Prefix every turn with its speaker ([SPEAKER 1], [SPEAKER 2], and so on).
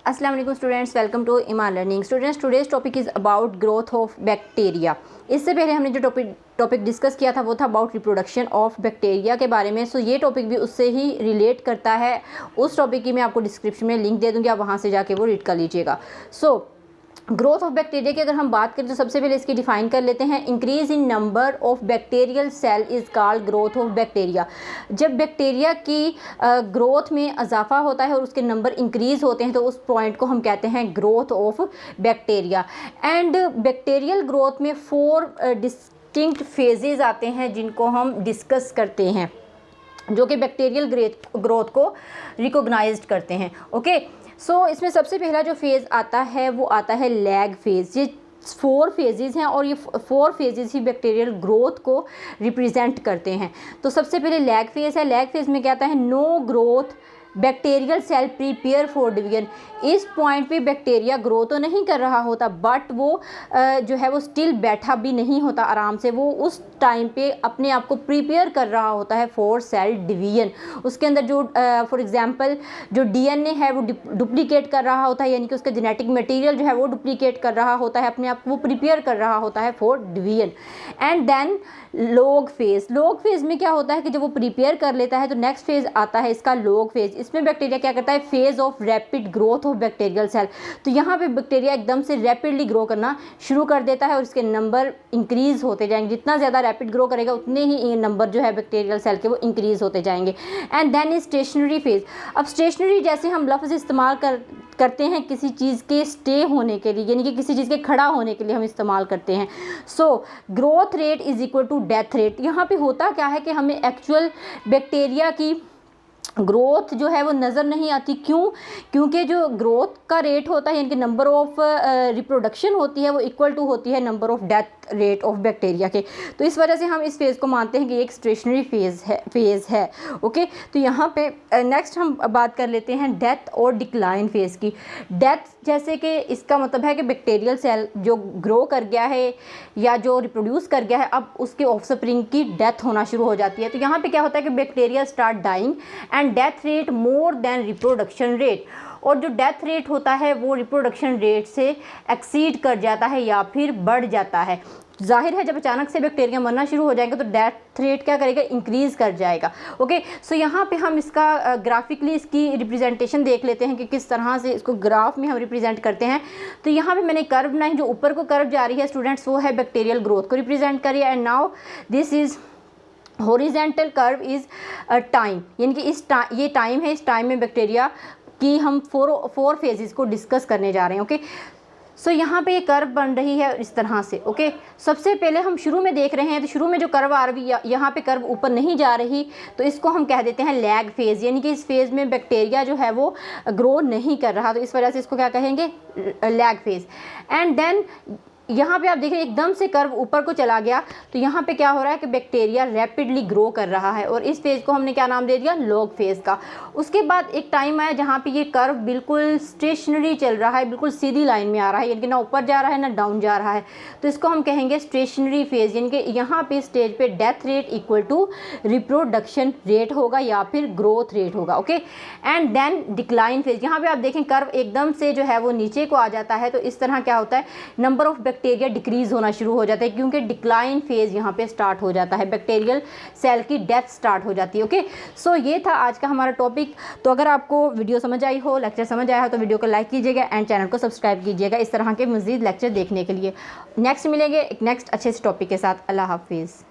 [SPEAKER 1] अस्सलाम वालेकुम students, welcome to Iman learning. Students, today's topic is about growth of bacteria. इससे पहले हमने जो टॉपिक डिस्कस किया था वो था अबाउट रिप्रोडक्शन ऑफ बैक्टीरिया के बारे में। सो ये टॉपिक भी उससे ही रिलेट करता है। उस टॉपिक की मैं आपको डिस्क्रिप्शन में लिंक दे दूँगी, आप वहाँ से जाके वो रीड कर लीजिएगा। सो ग्रोथ ऑफ बैक्टीरिया की अगर हम बात करें तो सबसे पहले इसकी डिफाइन कर लेते हैं। Increase in number of bacterial cell is called growth of bacteria. जब बैक्टीरिया की ग्रोथ में इजाफा होता है और उसके नंबर इंक्रीज होते हैं तो उस पॉइंट को हम कहते हैं growth of bacteria. And bacterial growth में 4 डिस्टिंक्ट फेजेज आते हैं जिनको हम डिस्कस करते हैं, जो कि बैक्टीरियल ग्रोथ को रिकॉग्नाइज्ड करते हैं। ओके, सो इसमें सबसे पहला जो फेज़ आता है वो आता है लैग फेज़। ये 4 फेजेस हैं और ये 4 फेजेस ही बैक्टीरियल ग्रोथ को रिप्रेजेंट करते हैं। तो सबसे पहले लैग फेज़ है। लैग फेज़ में क्या आता है? No growth bacterial cell prepare for division. इस पॉइंट पे बैक्टीरिया ग्रो तो नहीं कर रहा होता, बट वो जो है वो स्टिल बैठा भी नहीं होता आराम से। वो उस टाइम पे अपने आप को प्रिपेयर कर रहा होता है फॉर सेल डिवीजन। उसके अंदर जो फॉर एग्जांपल जो डीएनए है वो डुप्लीकेट कर रहा होता है, यानी कि उसका जेनेटिक मटेरियल जो है वो डुप्लीकेट कर रहा होता है, अपने आप को वो प्रिपेयर कर रहा होता है for division. And then log phase. Log phase में क्या होता है कि जब वो प्रिपेयर कर लेता है तो नेक्स्ट फेज़ आता है इसका लॉग फेज़। इसमें बैक्टीरिया क्या करता है? Phase of rapid growth of bacterial cell. तो यहाँ पे बैक्टीरिया एकदम से रैपिडली ग्रो करना शुरू कर देता है और इसके नंबर इंक्रीज़ होते जाएंगे। जितना ज़्यादा रैपिड ग्रो करेगा उतने ही नंबर जो है बैक्टीरियल सेल के वो इंक्रीज़ होते जाएंगे। And then is stationary phase. अब स्टेशनरी जैसे हम लफ्ज़ इस्तेमाल करते हैं किसी चीज़ के स्टे होने के लिए, यानी कि किसी चीज़ के खड़ा होने के लिए हम इस्तेमाल करते हैं। So growth rate is equal to death rate. यहाँ पे होता क्या है कि हमें एक्चुअल बैक्टीरिया की ग्रोथ जो है वो नज़र नहीं आती। क्यों? क्योंकि जो ग्रोथ का रेट होता है, यानी कि नंबर ऑफ रिप्रोडक्शन होती है, वो इक्वल टू होती है number of death rate of bacteria के। तो इस वजह से हम इस फेज़ को मानते हैं कि एक स्टेशनरी फेज़ है। ओके, तो यहाँ पे नेक्स्ट हम बात कर लेते हैं डेथ और डिक्लाइन फेज़ की। डेथ जैसे कि इसका मतलब है कि बैक्टीरियल सेल जो ग्रो कर गया है या जो रिप्रोड्यूस कर गया है, अब उसके ऑफस्प्रिंग की डेथ होना शुरू हो जाती है। तो यहाँ पे क्या होता है कि bacteria start dying and death rate more than reproduction rate. और जो डेथ रेट होता है वो रिप्रोडक्शन रेट से एक्सीड कर जाता है या फिर बढ़ जाता है। जाहिर है जब अचानक से बैक्टीरिया मरना शुरू हो जाएगा तो डेथ रेट क्या करेगा? इंक्रीज़ कर जाएगा। ओके, सो यहाँ पे हम इसका ग्राफिकली इसकी रिप्रेजेंटेशन देख लेते हैं कि किस तरह से इसको ग्राफ में हम रिप्रेजेंट करते हैं। तो यहाँ पे मैंने कर्व बनाई, जो ऊपर को कर्व जा रही है स्टूडेंट्स वो है बैक्टीरियल ग्रोथ को रिप्रेजेंट करिए। And now this is horizontal curve is time, यानी कि ये टाइम है। इस टाइम में बैक्टीरिया की हम 4 फेजेस को डिस्कस करने जा रहे हैं। ओके, सो यहाँ पे ये कर्व बन रही है इस तरह से। ओके, सबसे पहले हम शुरू में देख रहे हैं तो शुरू में जो कर्व आ रही है यहाँ पे कर्व ऊपर नहीं जा रही, तो इसको हम कह देते हैं लैग फेज़, यानी कि इस फेज़ में बैक्टीरिया जो है वो ग्रो नहीं कर रहा, तो इस वजह से इसको क्या कहेंगे? Lag phase. एंड देन यहाँ पे आप देखिए एकदम से कर्व ऊपर को चला गया, तो यहाँ पे क्या हो रहा है कि बैक्टीरिया रैपिडली ग्रो कर रहा है और इस फेज़ को हमने क्या नाम दे दिया? लॉग फेज़ का। उसके बाद एक टाइम आया जहाँ पे ये कर्व बिल्कुल स्टेशनरी चल रहा है, बिल्कुल सीधी लाइन में आ रहा है, यानी कि ना ऊपर जा रहा है ना डाउन जा रहा है, तो इसको हम कहेंगे स्टेशनरी फेज़। यानी कि यहाँ पे स्टेज पे death rate equal to reproduction rate होगा या फिर ग्रोथ रेट होगा। Okay, and then decline phase. यहाँ पे आप देखें कर्व एकदम से जो है वो नीचे को आ जाता है, तो इस तरह क्या होता है? नंबर ऑफ बैक्टीरिया डिक्रीज होना शुरू हो जाता है, क्योंकि डिक्लाइन फेज़ यहाँ पे स्टार्ट हो जाता है, बैक्टीरियल सेल की डेथ स्टार्ट हो जाती है। ओके, सो ये था आज का हमारा टॉपिक। तो अगर आपको वीडियो समझ आई हो, लेक्चर समझ आया हो तो वीडियो को लाइक कीजिएगा एंड चैनल को सब्सक्राइब कीजिएगा इस तरह के मज़ीद लेक्चर देखने के लिए। नेक्स्ट मिलेंगे एक नेक्स्ट अच्छे से टॉपिक के साथ। अल्लाह हाफिज़।